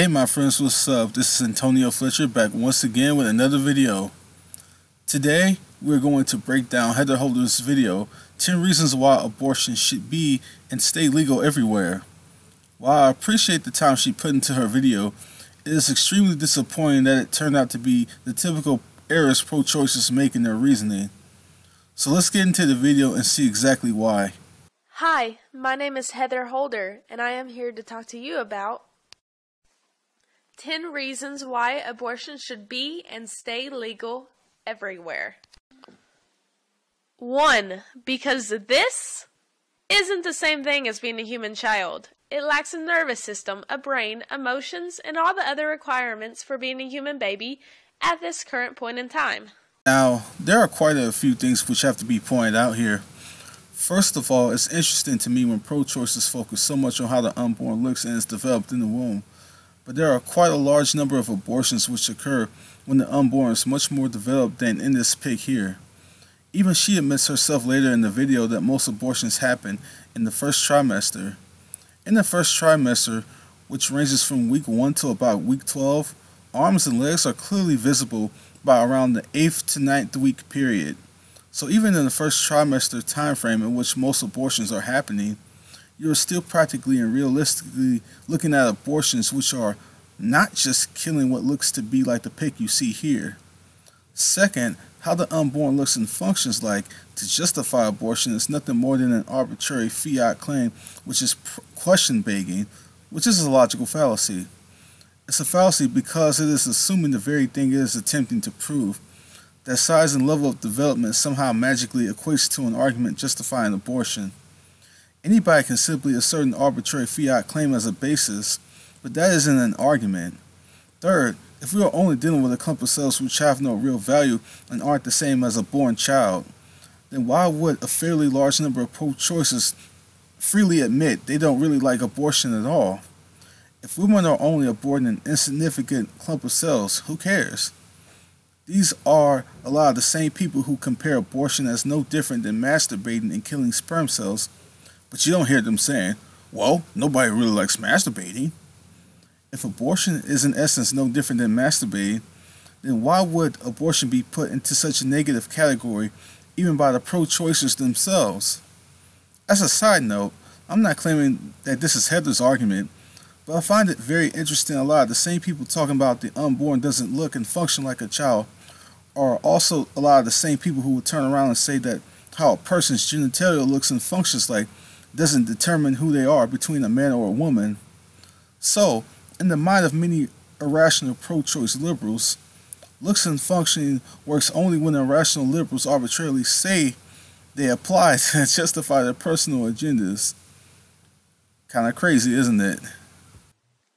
Hey my friends, what's up? This is Antonio Fletcher back once again with another video. Today, we're going to break down Heather Holder's video, 10 reasons why abortion should be and stay legal everywhere. While I appreciate the time she put into her video, it is extremely disappointing that it turned out to be the typical errors pro-choicers make in their reasoning. So let's get into the video and see exactly why. Hi, my name is Heather Holder, and I am here to talk to you about 10 reasons why abortion should be and stay legal everywhere. 1. Because this isn't the same thing as being a human child. It lacks a nervous system, a brain, emotions, and all the other requirements for being a human baby at this current point in time. Now, there are quite a few things which have to be pointed out here. First of all, it's interesting to me when pro-choicers focus so much on how the unborn looks and is developed in the womb. But there are quite a large number of abortions which occur when the unborn is much more developed than in this pic here. Even she admits herself later in the video that most abortions happen in the first trimester. In the first trimester, which ranges from week 1 to about week 12, arms and legs are clearly visible by around the 8th to 9th week period. So even in the first trimester time frame in which most abortions are happening, you're still practically and realistically looking at abortions which are not just killing what looks to be like the pic you see here. Second, how the unborn looks and functions like to justify abortion is nothing more than an arbitrary fiat claim which is question begging, which is a logical fallacy. It's a fallacy because it is assuming the very thing it is attempting to prove, that size and level of development somehow magically equates to an argument justifying abortion. Anybody can simply assert an arbitrary fiat claim as a basis, but that isn't an argument. Third, if we are only dealing with a clump of cells which have no real value and aren't the same as a born child, then why would a fairly large number of pro-choicers freely admit they don't really like abortion at all? If women are only aborting an insignificant clump of cells, who cares? These are a lot of the same people who compare abortion as no different than masturbating and killing sperm cells, but you don't hear them saying, well, nobody really likes masturbating. If abortion is in essence no different than masturbating, then why would abortion be put into such a negative category even by the pro-choicers themselves? As a side note, I'm not claiming that this is Heather's argument, but I find it very interesting a lot of the same people talking about the unborn doesn't look and function like a child are also a lot of the same people who would turn around and say that how a person's genitalia looks and functions like doesn't determine who they are between a man or a woman. So, in the mind of many irrational pro-choice liberals, looks and functioning works only when irrational liberals arbitrarily say they apply to justify their personal agendas. Kinda crazy, isn't it?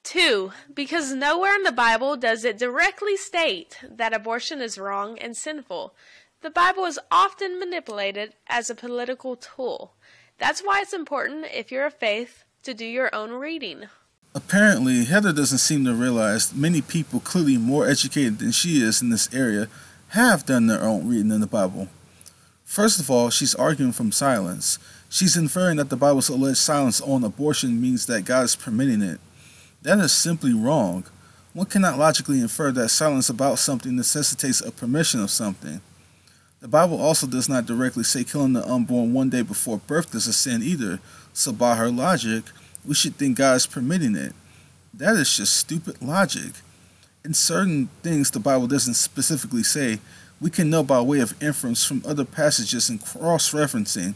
2. Because nowhere in the Bible does it directly state that abortion is wrong and sinful. The Bible is often manipulated as a political tool. That's why it's important, if you're of faith, to do your own reading. Apparently, Heather doesn't seem to realize many people clearly more educated than she is in this area have done their own reading in the Bible. First of all, she's arguing from silence. She's inferring that the Bible's alleged silence on abortion means that God is permitting it. That is simply wrong. One cannot logically infer that silence about something necessitates a permission of something. The Bible also does not directly say killing the unborn one day before birth is a sin either, so by her logic, we should think God is permitting it. That is just stupid logic. In certain things the Bible doesn't specifically say, we can know by way of inference from other passages and cross-referencing.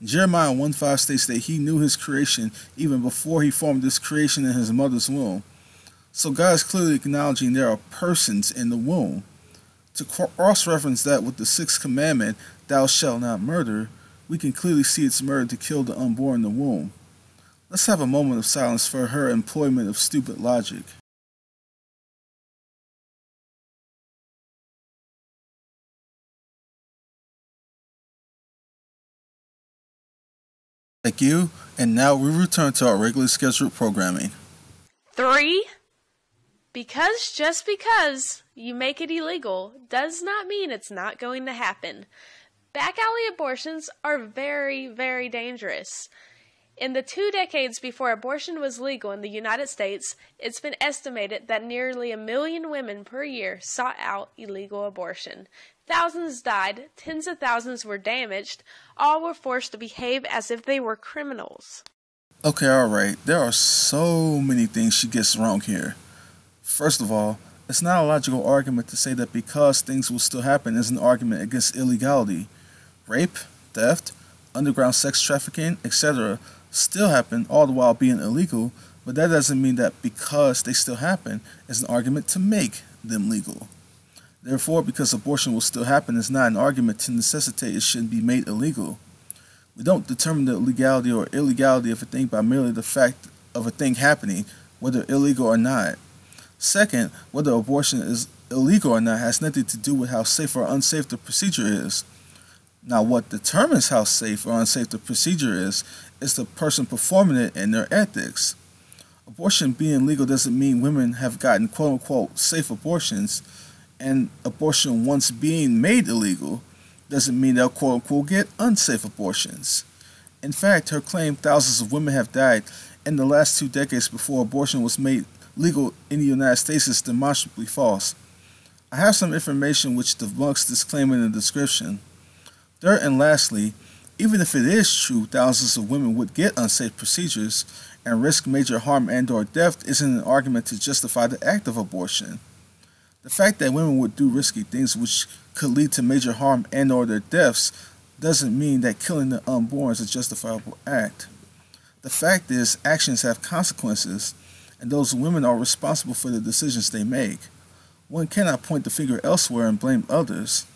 Jeremiah 1:5 states that he knew his creation even before he formed this creation in his mother's womb. So God is clearly acknowledging there are persons in the womb. To cross-reference that with the 6th commandment, thou shalt not murder, we can clearly see it's murder to kill the unborn in the womb. Let's have a moment of silence for her employment of stupid logic. Thank you, and now we return to our regularly scheduled programming. 3. Because just because you make it illegal does not mean it's not going to happen. Back alley abortions are very, very dangerous. In the 2 decades before abortion was legal in the United States, it's been estimated that nearly 1 million women per year sought out illegal abortion. Thousands died, tens of thousands were damaged, all were forced to behave as if they were criminals. Okay, alright, there are so many things she gets wrong here. First of all, it's not a logical argument to say that because things will still happen is an argument against illegality. Rape, theft, underground sex trafficking, etc. still happen all the while being illegal, but that doesn't mean that because they still happen is an argument to make them legal. Therefore, because abortion will still happen is not an argument to necessitate it shouldn't be made illegal. We don't determine the legality or illegality of a thing by merely the fact of a thing happening, whether illegal or not. Second, whether abortion is illegal or not has nothing to do with how safe or unsafe the procedure is. Now, what determines how safe or unsafe the procedure is the person performing it and their ethics. Abortion being legal doesn't mean women have gotten quote-unquote safe abortions, and abortion once being made illegal doesn't mean they'll quote-unquote get unsafe abortions. In fact, her claim thousands of women have died in the last 2 decades before abortion was made legal in the United States is demonstrably false. I have some information which debunks this claim in the description. Third and lastly, even if it is true thousands of women would get unsafe procedures and risk major harm and or death isn't an argument to justify the act of abortion. The fact that women would do risky things which could lead to major harm and or their deaths doesn't mean that killing the unborn is a justifiable act. The fact is, actions have consequences, and those women are responsible for the decisions they make. One cannot point the finger elsewhere and blame others.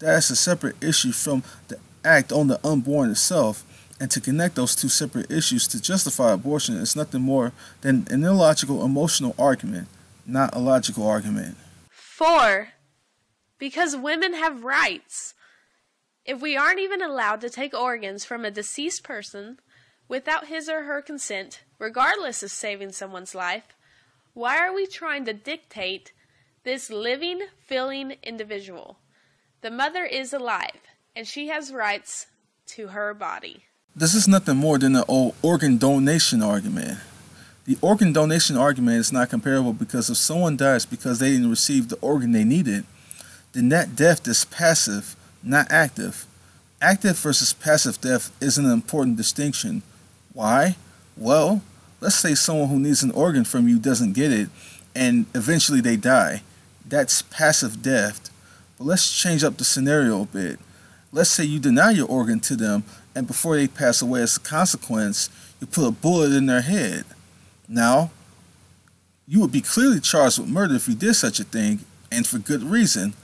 That is a separate issue from the act on the unborn itself, and to connect those two separate issues to justify abortion is nothing more than an illogical emotional argument, not a logical argument. 4. Because women have rights. If we aren't even allowed to take organs from a deceased person without his or her consent, regardless of saving someone's life, why are we trying to dictate this living, feeling individual? The mother is alive, and she has rights to her body. This is nothing more than an old organ donation argument. The organ donation argument is not comparable because if someone dies because they didn't receive the organ they needed, then that death is passive, not active. Active versus passive death is an important distinction. Why? Well, let's say someone who needs an organ from you doesn't get it, and eventually they die. That's passive death. But let's change up the scenario a bit. Let's say you deny your organ to them, and before they pass away as a consequence, you put a bullet in their head. Now, you would be clearly charged with murder if you did such a thing, and for good reason,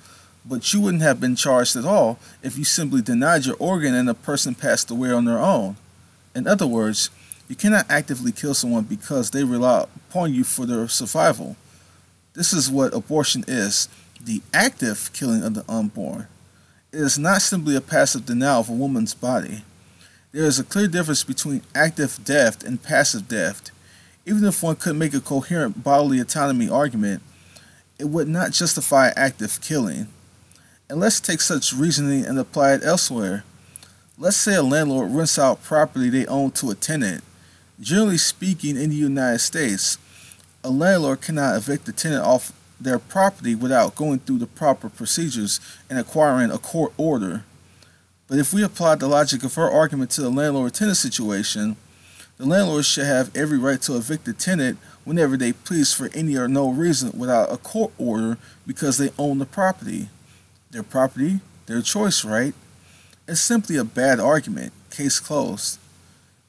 but you wouldn't have been charged at all if you simply denied your organ and the person passed away on their own. In other words, you cannot actively kill someone because they rely upon you for their survival. This is what abortion is, the active killing of the unborn. It is not simply a passive denial of a woman's body. There is a clear difference between active death and passive death. Even if one could make a coherent bodily autonomy argument, it would not justify active killing. And let's take such reasoning and apply it elsewhere. Let's say a landlord rents out property they own to a tenant. Generally speaking, in the United States, a landlord cannot evict the tenant off their property without going through the proper procedures and acquiring a court order. But if we apply the logic of her argument to the landlord-tenant situation, the landlord should have every right to evict the tenant whenever they please for any or no reason without a court order because they own the property. Their property, their choice, right? It's simply a bad argument. Case closed.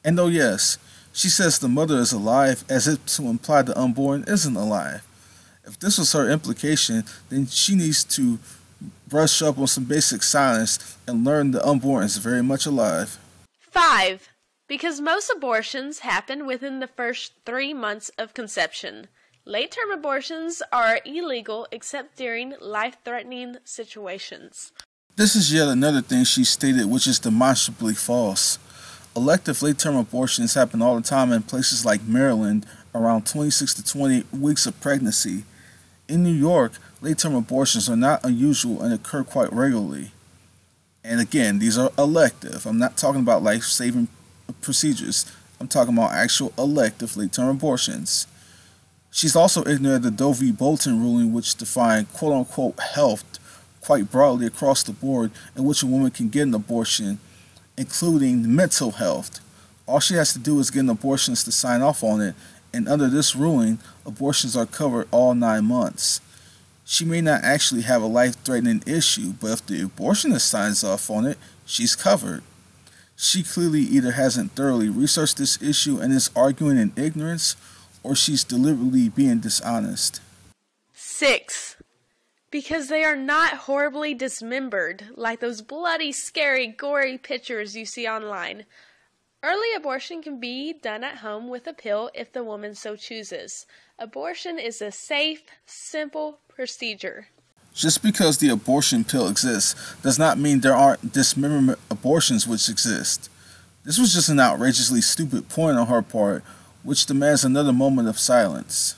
And oh yes, she says the mother is alive as if to imply the unborn isn't alive. If this was her implication, then she needs to brush up on some basic science and learn the unborn is very much alive. 5. Because most abortions happen within the first 3 months of conception. Late-term abortions are illegal except during life-threatening situations. This is yet another thing she stated which is demonstrably false. Elective late-term abortions happen all the time in places like Maryland around 26 to 20 weeks of pregnancy. In New York, late-term abortions are not unusual and occur quite regularly. And again, these are elective. I'm not talking about life-saving procedures. I'm talking about actual elective late-term abortions. She's also ignorant of the Doe v. Bolton ruling, which defined quote-unquote health quite broadly across the board, in which a woman can get an abortion, including mental health. All she has to do is get an abortionist to sign off on it, and under this ruling, abortions are covered all 9 months. She may not actually have a life-threatening issue, but if the abortionist signs off on it, she's covered. She clearly either hasn't thoroughly researched this issue and is arguing in ignorance, or she's deliberately being dishonest. 6. Because they are not horribly dismembered, like those bloody, scary, gory pictures you see online. Early abortion can be done at home with a pill if the woman so chooses. Abortion is a safe, simple procedure. Just because the abortion pill exists does not mean there aren't dismemberment abortions which exist. This was just an outrageously stupid point on her part, which demands another moment of silence.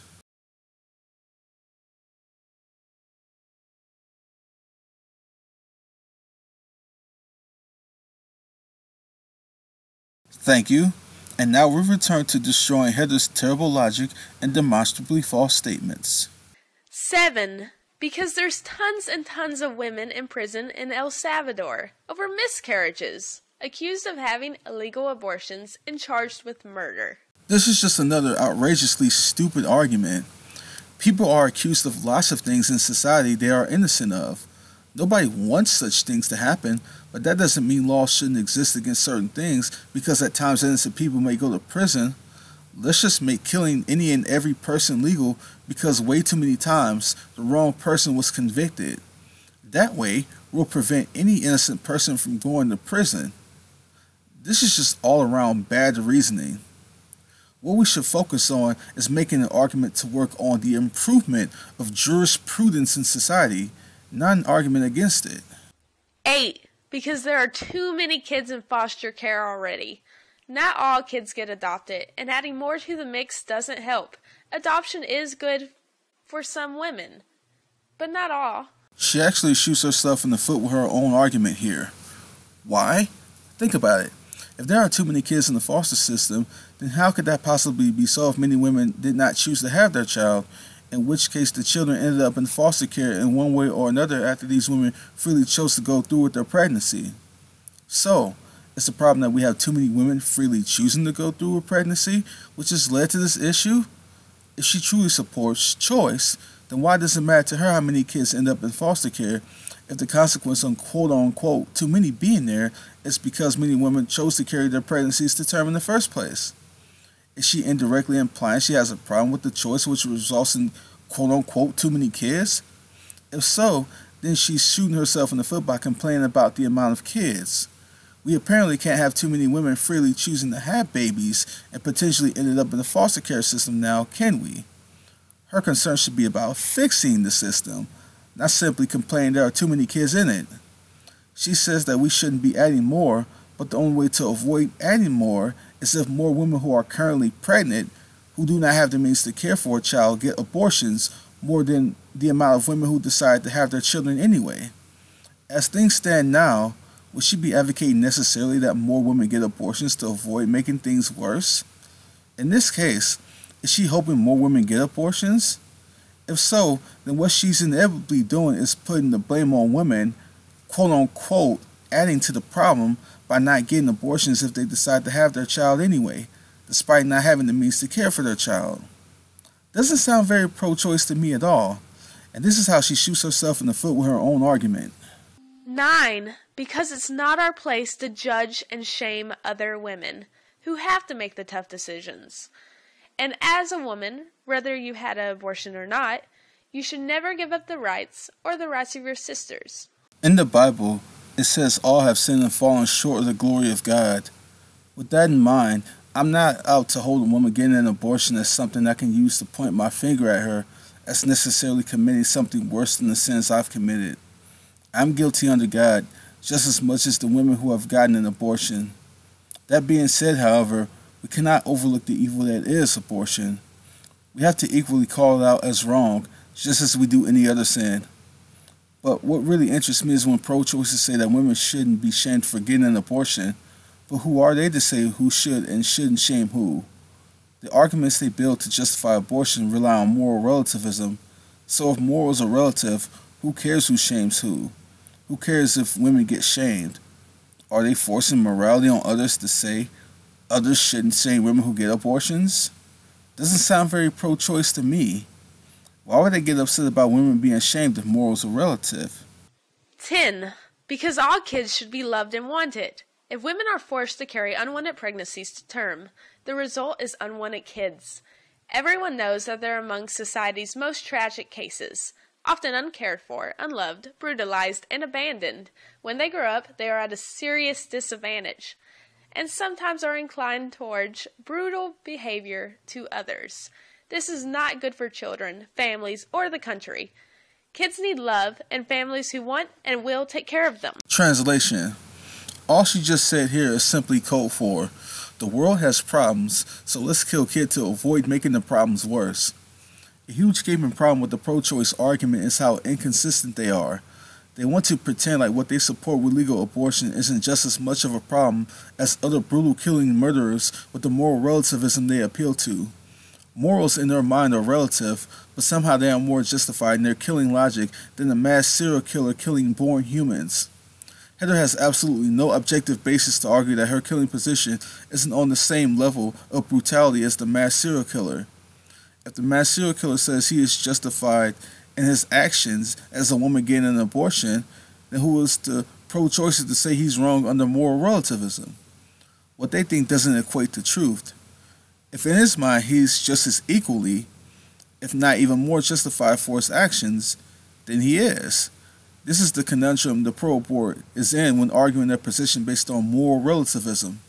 Thank you. And now we return to destroying Heather's terrible logic and demonstrably false statements. 7. Because there's tons and tons of women in prison in El Salvador over miscarriages, accused of having illegal abortions and charged with murder. This is just another outrageously stupid argument. People are accused of lots of things in society they are innocent of. Nobody wants such things to happen, but that doesn't mean laws shouldn't exist against certain things, because at times innocent people may go to prison. Let's just make killing any and every person legal, because way too many times the wrong person was convicted. That way, we'll prevent any innocent person from going to prison. This is just all around bad reasoning. What we should focus on is making an argument to work on the improvement of jurisprudence in society, not an argument against it. 8. Because there are too many kids in foster care already. Not all kids get adopted, and adding more to the mix doesn't help. Adoption is good for some women, but not all. She actually shoots herself in the foot with her own argument here. Why? Think about it. If there are too many kids in the foster system, then how could that possibly be so if many women did not choose to have their child, in which case the children ended up in foster care in one way or another after these women freely chose to go through with their pregnancy. So, it's a problem that we have too many women freely choosing to go through with pregnancy, which has led to this issue? If she truly supports choice, then why does it matter to her how many kids end up in foster care if the consequence on quote-unquote too many being there is because many women chose to carry their pregnancies to term in the first place? Is she indirectly implying she has a problem with the choice which results in quote-unquote too many kids? If so, then she's shooting herself in the foot by complaining about the amount of kids. We apparently can't have too many women freely choosing to have babies and potentially ended up in the foster care system now, can we? Her concern should be about fixing the system, not simply complaining there are too many kids in it. She says that we shouldn't be adding more, but the only way to avoid adding more is if more women who are currently pregnant, who do not have the means to care for a child, get abortions more than the amount of women who decide to have their children anyway. As things stand now, would she be advocating necessarily that more women get abortions to avoid making things worse? In this case, is she hoping more women get abortions? If so, then what she's inevitably doing is putting the blame on women, quote-unquote, adding to the problem by not getting abortions if they decide to have their child anyway, despite not having the means to care for their child. Doesn't sound very pro-choice to me at all, and this is how she shoots herself in the foot with her own argument. 9. Because it's not our place to judge and shame other women who have to make the tough decisions. And as a woman, whether you had an abortion or not, you should never give up the rights or the rights of your sisters. In the Bible, it says all have sinned and fallen short of the glory of God. With that in mind, I'm not out to hold a woman getting an abortion as something I can use to point my finger at her as necessarily committing something worse than the sins I've committed. I'm guilty under God just as much as the women who have gotten an abortion. That being said, however, we cannot overlook the evil that is abortion. We have to equally call it out as wrong, just as we do any other sin. But what really interests me is when pro-choicers say that women shouldn't be shamed for getting an abortion, But who are they to say who should and shouldn't shame who? The arguments they build to justify abortion rely on moral relativism. So if morals are relative, who cares who shames who? Who cares if women get shamed? Are they forcing morality on others to say others shouldn't shame women who get abortions? Doesn't sound very pro-choice to me. Why would they get upset about women being shamed if morals are relative? 10. Because all kids should be loved and wanted. If women are forced to carry unwanted pregnancies to term, the result is unwanted kids. Everyone knows that they're among society's most tragic cases, often uncared for, unloved, brutalized, and abandoned. When they grow up, they are at a serious disadvantage, and sometimes are inclined towards brutal behavior to others. This is not good for children, families, or the country. Kids need love and families who want and will take care of them. Translation. All she just said here is simply code for, the world has problems, so let's kill kids to avoid making the problems worse. A huge gaping problem with the pro-choice argument is how inconsistent they are. They want to pretend like what they support with legal abortion isn't just as much of a problem as other brutal killing murderers with the moral relativism they appeal to. Morals in their mind are relative, but somehow they are more justified in their killing logic than the mass serial killer killing born humans. Heather has absolutely no objective basis to argue that her killing position isn't on the same level of brutality as the mass serial killer. If the mass serial killer says he is justified in his actions as a woman getting an abortion, then who is the pro-choicers to say he's wrong under moral relativism? What they think doesn't equate to truth. If in his mind he's just as equally, if not even more justified for his actions, then he is. This is the conundrum the pro-abort is in when arguing their position based on moral relativism.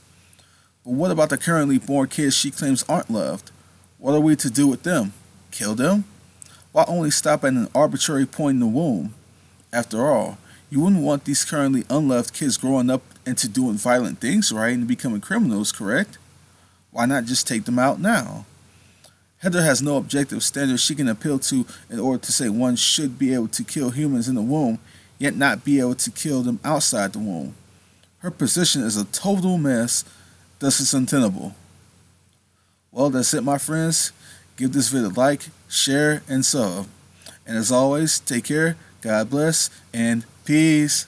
But what about the currently born kids she claims aren't loved? What are we to do with them? Kill them? Why only stop at an arbitrary point in the womb? After all, you wouldn't want these currently unloved kids growing up into doing violent things, right, and becoming criminals, correct? Why not just take them out now? Heather has no objective standards she can appeal to in order to say one should be able to kill humans in the womb, yet not be able to kill them outside the womb. Her position is a total mess, thus it's untenable. Well, that's it, my friends. Give this video a like, share, and sub. And as always, take care, God bless, and peace.